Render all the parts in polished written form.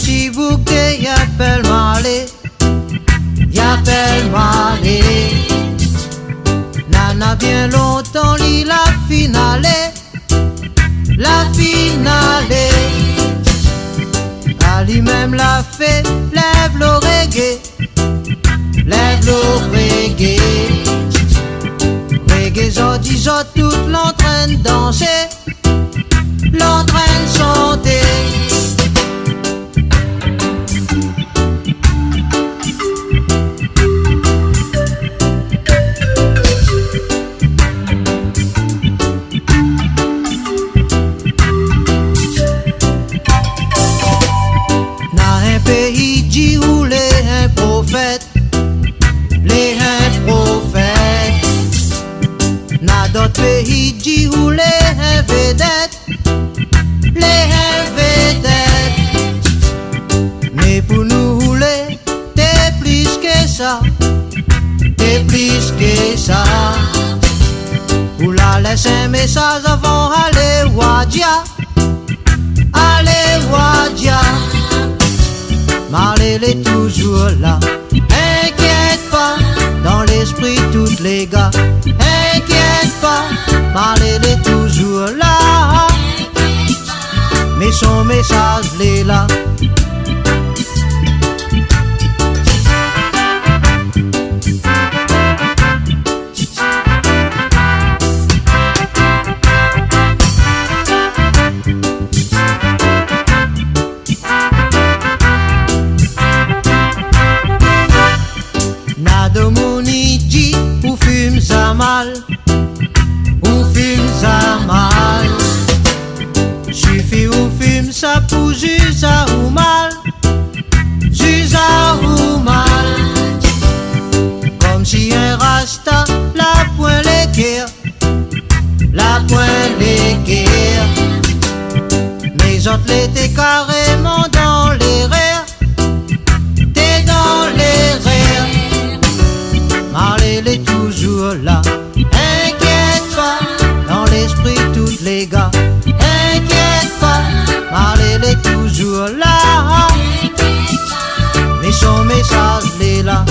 petit bouquet, y'appelle Marley, y'appelle Marley. Nana bien longtemps lit la finale, la finale. À lui-même la fait, lève le reggae, lève le reggae. Reggae, jodi, jodi, tout l'entraîne danser, l'entraîne chanter. Pays dit où les prophètes, les prophètes. N'a d'autres pays dit où les vedettes, les vedettes. Mais pour nous rouler, t'es plus que ça, t'es plus que ça. Pour la laisser un message avant aller Wadia, aller Wadia. Marley est toujours là, inquiète pas, dans l'esprit toutes les gars, inquiète pas, Marley est toujours là, mais son message l'est là. De Monidi, ou fume ça mal, ou fume ça mal. Suffit ou fume ça pour juger ou mal, juger ou mal. Comme si un rasta la point l'équerre, la point l'équerre. Mes autres l'étaient carrément dans les rêves, t'es dans les rêves. Marley est toujours là, inquiète pas, dans l'esprit tous les gars, inquiète pas, Marley est toujours là, mais son message l'est là.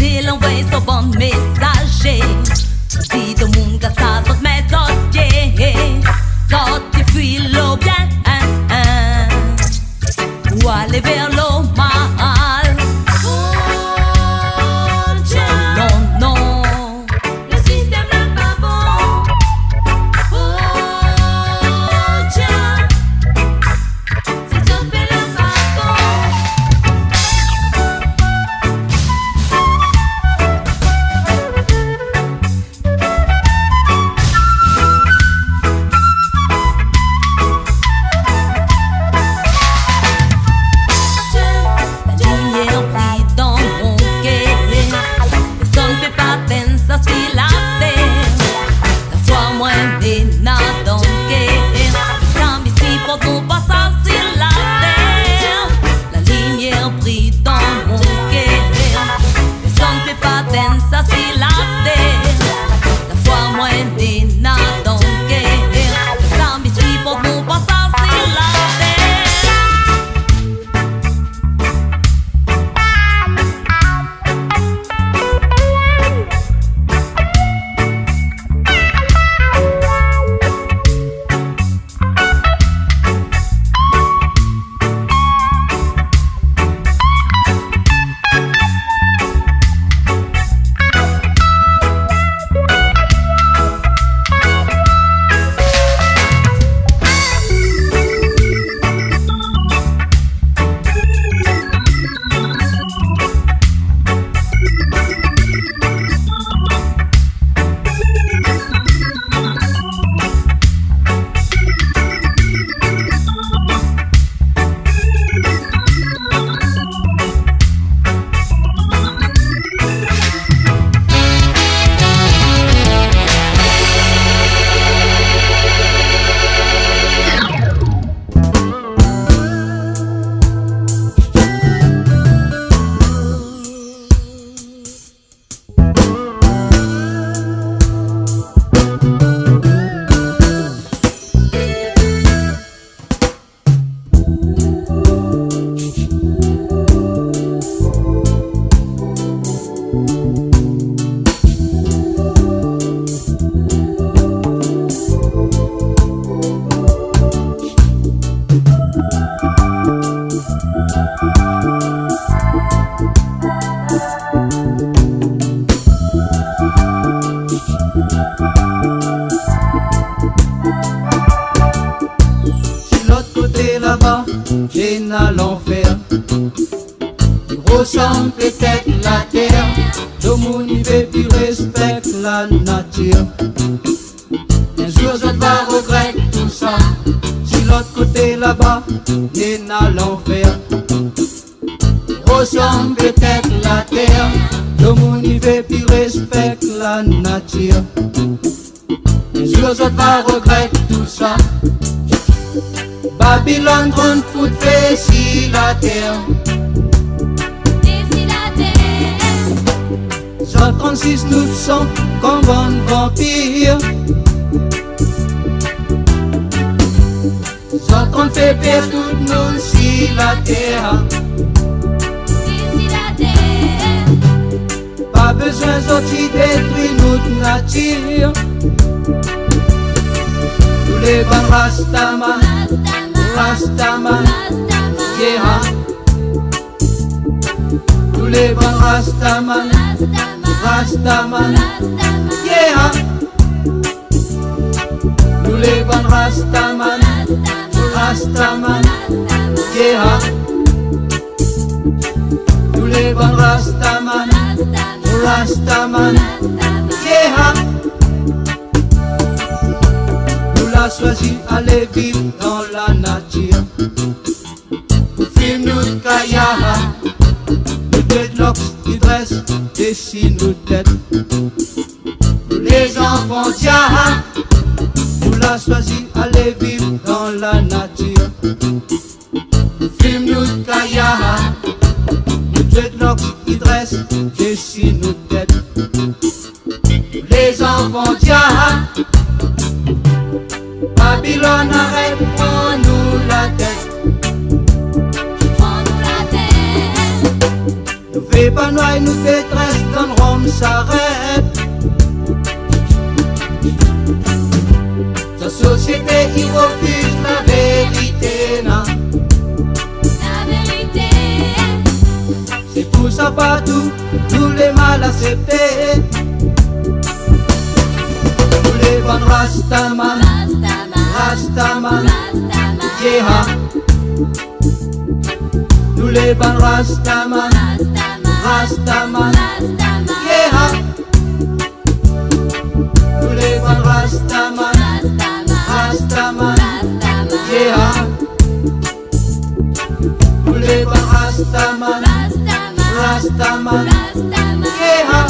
Till envoie son bon messager. Dis de moun ka sa sot méthodier. Sorti fuis l'eau bien, ou aller vers l'eau mal. Oh, non, non, le système n'est pas bon. Oh, c'est tout fait le pas l'enfer. Il ressemble peut-être la terre, le monde y veut plus respecte la nature. Un jour je vais regretter tout ça, si l'autre côté là-bas n'est à l'enfer. Il ressemble peut-être la terre, le monde y veut plus respecte la nature. Un jour je vais regretter tout ça. Babylone grande fout fait si la terre. D'ici la terre. 136 nous sommes comme un vampire. 130 fait perdre tout nous si la terre. D'ici la terre. Pas besoin de sortir détruire notre nature. Tous les bons Rastaman, Rastaman, yeah. Tous les bons Rastaman, Rastaman, yeah. Tous les bons Rastaman, Rastaman, yeah. Tous les bons Rastaman, Rastaman, yeah. A choisi aller vivre dans la nature. Pour filmer notre kaya, nos dreadlocks qui dressent, dessinent nos têtes. Les enfants d'Yaha, nous l'a choisi aller vivre dans la nature. Pour filmer notre kaya, nos dreadlocks qui dressent, dessinent nos têtes. Les enfants d'Yaha, Babylone arrête, prends-nous la tête. Prends-nous la tête. Nous fais pas noyer, nous détresse dans l'homme s'arrête. Sa société y refuse la vérité, non. C'est pour ça partout, tous les mal acceptés. Tous les bons Rastaman, Rastaman, yeah. Tous les bons Rastaman, Rastaman, yeah. Tous les bons Rastaman, Rastaman, yeah. Tous les bons Rastaman, Rastaman, yeah.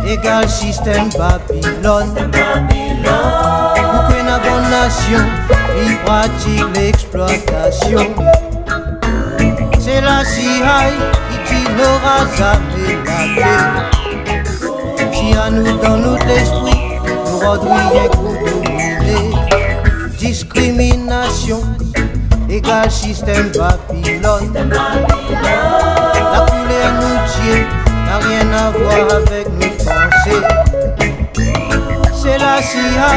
Égal système Babylone. Pour que la bonne nation y pratique l'exploitation. C'est la CIA qui n'aura jamais la paix. Si à nous dans notre esprit, nous redouillons pour dominer. Discrimination, égal système Babylone. La couleur nous tient, n'a rien à voir avec nos pensées. C'est la CIA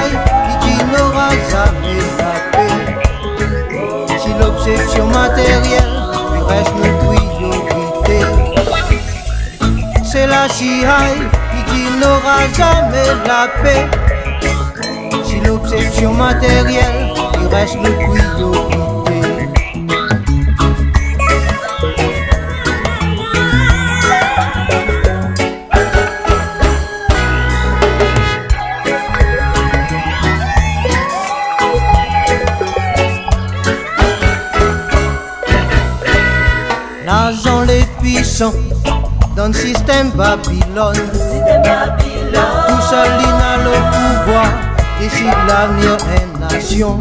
qui n'aura jamais la paix. Si l'obsession matérielle lui reste nos priorités. C'est la CIA qui n'aura jamais la paix. Si l'obsession matérielle lui reste nos priorités. L'argent, les puissants, dans le système Babylone. Tout seul, il a le pouvoir, décide l'avenir des nations.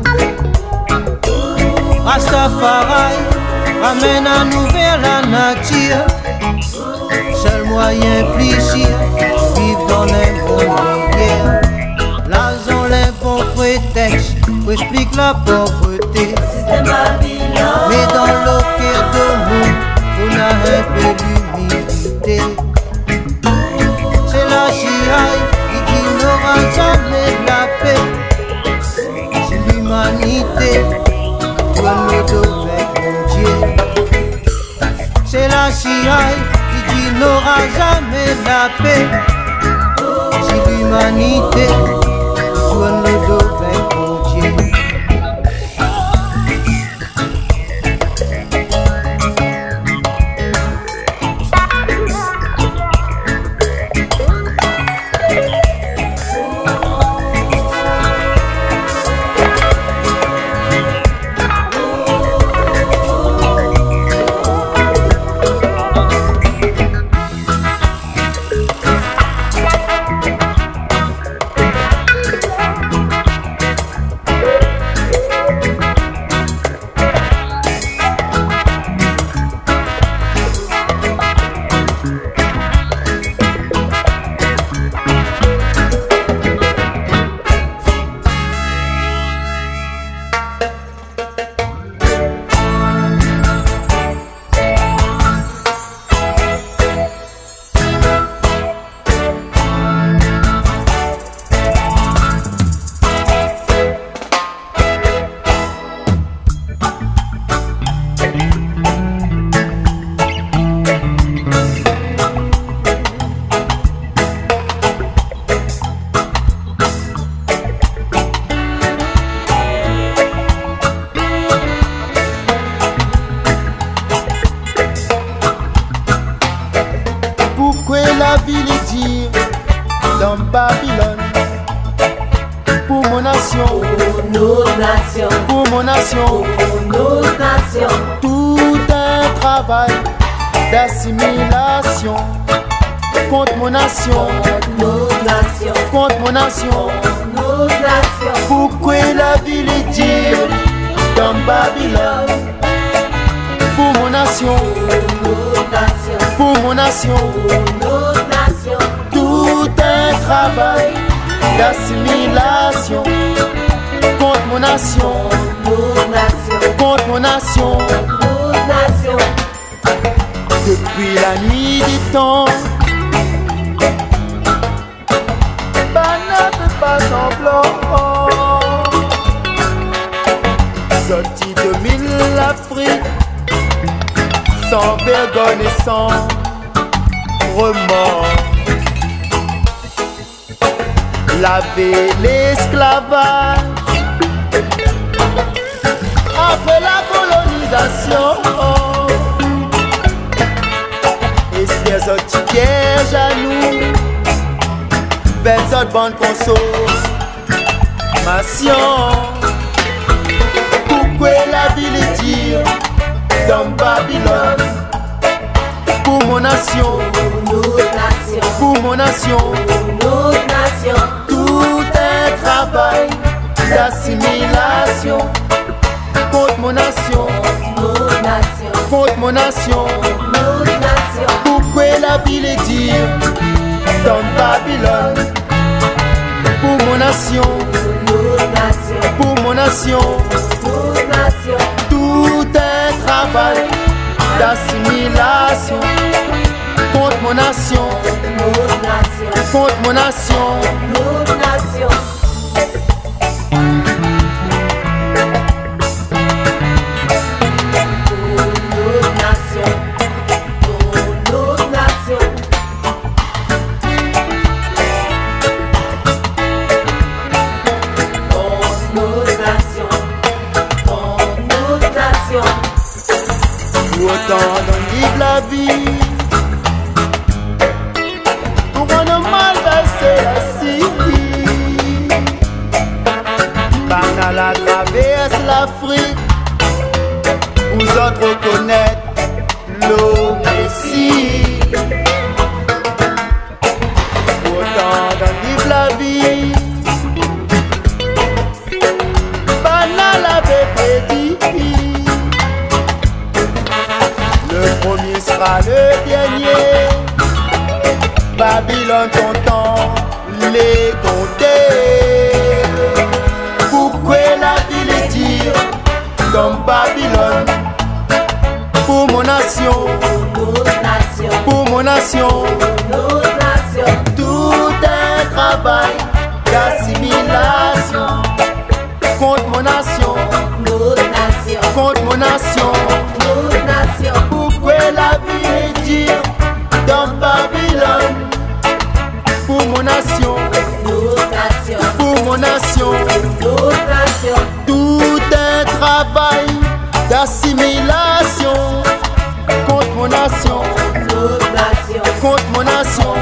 Rastafari ramène à nous vers la nature. Seul moyen plaisir, vivre dans les bonnes guerres. L'argent, les bons prétextes, pour expliquer la pauvreté. Mais dans le cœur de nous, on a un peu d'humilité. C'est la CIA qui n'aura jamais la paix. C'est l'humanité doit nous avec mon Dieu. C'est la CIA qui n'aura jamais la paix. Si l'humanité tourne le dos vers mon Dieu. La ville est dire dans Babylone pour mon nation, pour nos nations, pour mon nation, pour nos nations, tout un travail d'assimilation contre mon nation, nos nations, contre mon nation, nos nations. Pourquoi la ville est dire dans Babylone pour mon nation, pour mon nation, tout un travail d'assimilation contre mon nation, contre mon nation. Depuis la nuit des temps, ne fait pas semblant. Sorti de mille l'Afrique, sans vergogne et sans remords. Laver l'esclavage après la colonisation. Et si les autres pièges à nous, belles autres bonnes consommation. Pourquoi la ville est dire dans Babylone pour mon nation, pour mon nation, tout un travail d'assimilation contre mon nation, contre mon nation. Pourquoi la ville est dire dans Babylone pour mon nation, pour mon nation, tout un travail d'assimilation contre mon nation, contre mon nation. Autant dans livre la vie pour un mal versé assis. Banal à traverse l'Afrique, vous autres reconnaître l'eau Messie. Autant dans livre la vie, banal avait prédit. Le premier sera le dernier. Babylone ton temps, les compter. Pourquoi la ville est dire comme Babylone pour mon nation, pour mon nation, tout un travail d'assimilation contre mon nation, contre mon nation. Pourquoi la vie est dire Assimilation contre mon nation, contre mon nation.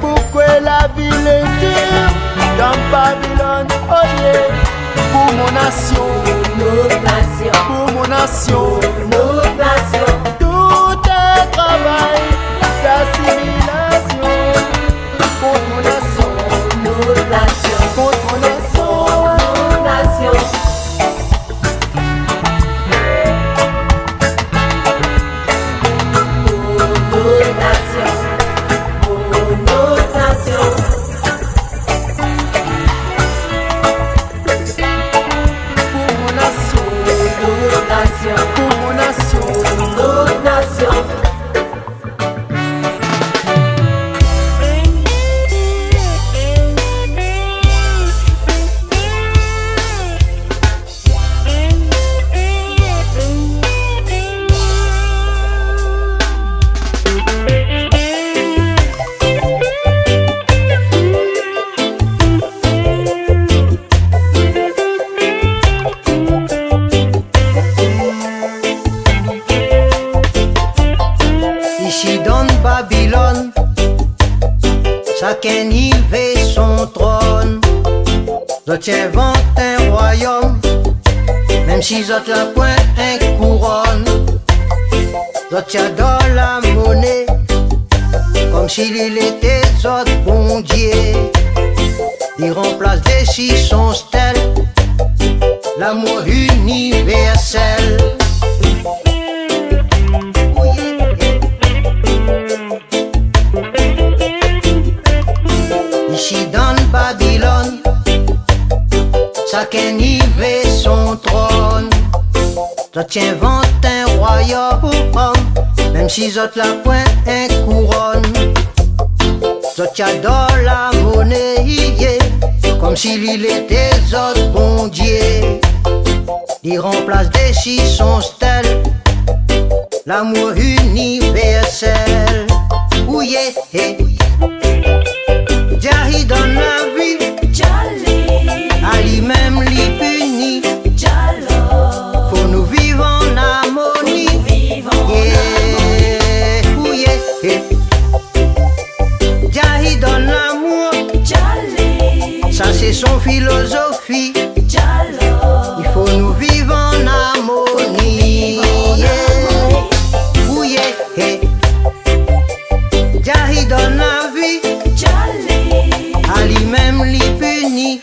Pourquoi la ville est dure dans Babylone, oh yeah. Pour mon nation, pour mon nation. Tout est travail d'assimilation contre mon nation, contre mon nation. Ici dans Babylone, chacun y veut son trône. D'autres inventent un royaume, même si d'autres la point un couronne. D'autres adorent la monnaie, comme s'il était autres bon Dieu. Ils remplacent des six son stèle, l'amour universel. Ici dans Babylone, chacun y veut son trône. D'autres inventent un royaume, même si d'autres la point un couronne. D'autres adorent la monnaie, comme s'il était autres bon Dieu. Ils remplacent des six son stèle, l'amour universel. Ouh yeah. Jahi donne la vie, à lui-même lui punit. Pour nous vivre en harmonie. Yeah, ouh yeah. Jahi donne l'amour, ça c'est son philosophie. Il faut nous vivre en harmonie. Yeah, ouh yeah. Jahi donne la vie, à lui-même lui punit.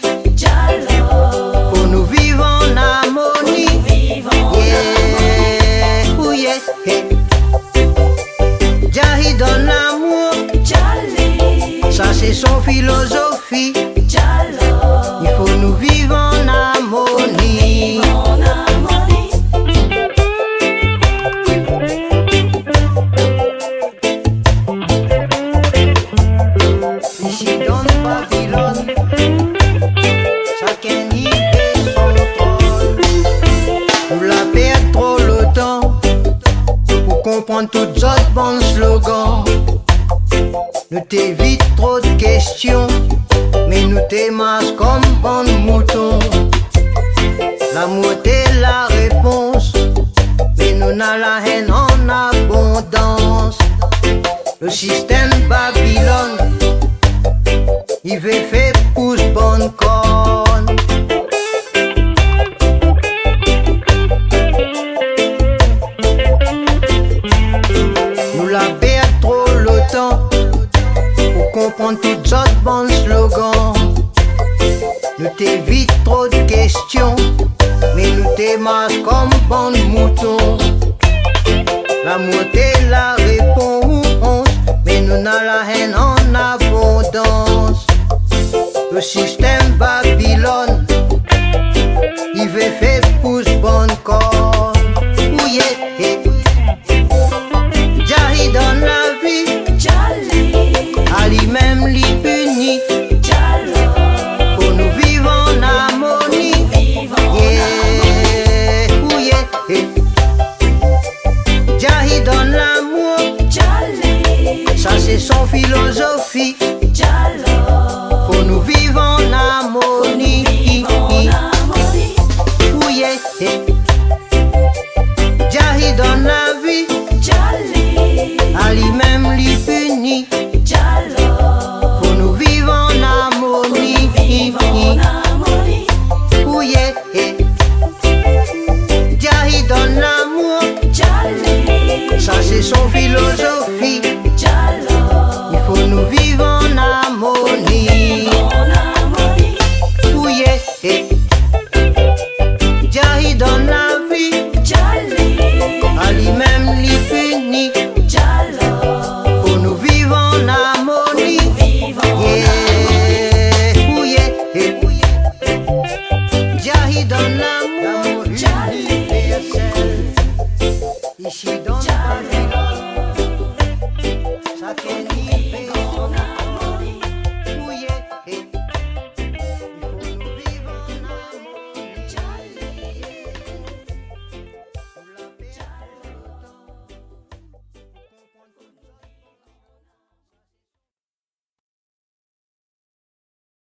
Pour nous vivre en harmonie. Yeah, ouh yeah. Jahi donne l'amour, ça c'est son philosophie. Il faut nous vivre en harmonie. Ici dans Babylone, chacun y fait son trône. Nous la perdons trop le temps pour comprendre toutes autres bons slogans. Nous t'évite trop de questions, mais nous t'émasse comme bon mouton. L'amour est la réponse, mais nous n'a la haine en abondance. Le système Babylone, il veut faire pousse bonne corne. Nous la perdons trop le temps pour comprendre toutes sortes de bons slogans. Nous t'évite trop de questions, mais nous t'émasse comme bon mouton. L'amour est la réponse, mais nous n'a la haine en abondance. Le système Babylone, il veut faire pousse bonne corne. Ouh yeah. Jahi donne la vie, à lui-même lui punit. Pour nous vivre en harmonie. Yeah, ouh yeah. Jahi donne l'amour, ça c'est son philosophie. Pour nous vivre en harmonie. Ouh yeah. donne l'amour universel. Ici dans